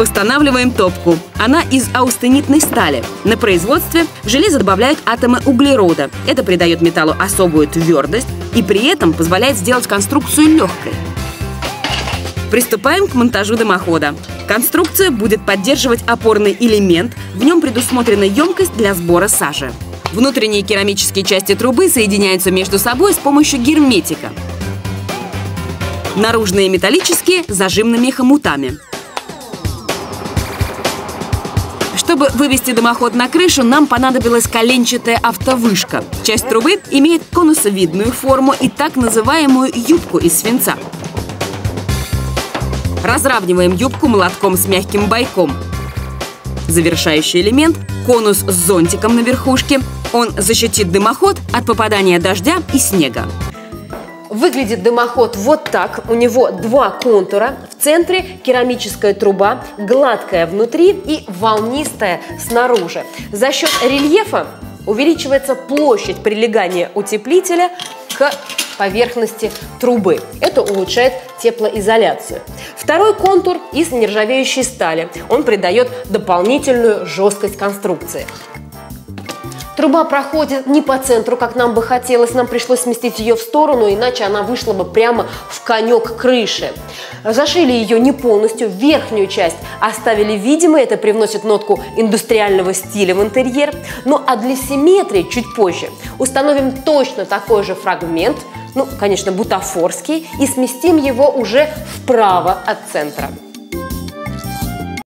Устанавливаем топку. Она из аустенитной стали. На производстве в железо добавляют атомы углерода. Это придает металлу особую твердость и при этом позволяет сделать конструкцию легкой. Приступаем к монтажу дымохода. Конструкция будет поддерживать опорный элемент. В нем предусмотрена емкость для сбора сажи. Внутренние керамические части трубы соединяются между собой с помощью герметика. Наружные металлические – зажимными хомутами. Чтобы вывести дымоход на крышу, нам понадобилась коленчатая автовышка. Часть трубы имеет конусовидную форму и так называемую юбку из свинца. Разравниваем юбку молотком с мягким бойком. Завершающий элемент – конус с зонтиком на верхушке. Он защитит дымоход от попадания дождя и снега. Выглядит дымоход вот так. У него два контура. В центре керамическая труба, гладкая внутри и волнистая снаружи. За счет рельефа увеличивается площадь прилегания утеплителя к поверхности трубы. Это улучшает теплоизоляцию. Второй контур из нержавеющей стали. Он придает дополнительную жесткость конструкции. Труба проходит не по центру, как нам бы хотелось. Нам пришлось сместить ее в сторону, иначе она вышла бы прямо в конек крыши. Зашили ее не полностью, верхнюю часть оставили видимой. Это привносит нотку индустриального стиля в интерьер. Ну а для симметрии чуть позже установим точно такой же фрагмент, конечно, бутафорский, и сместим его уже вправо от центра.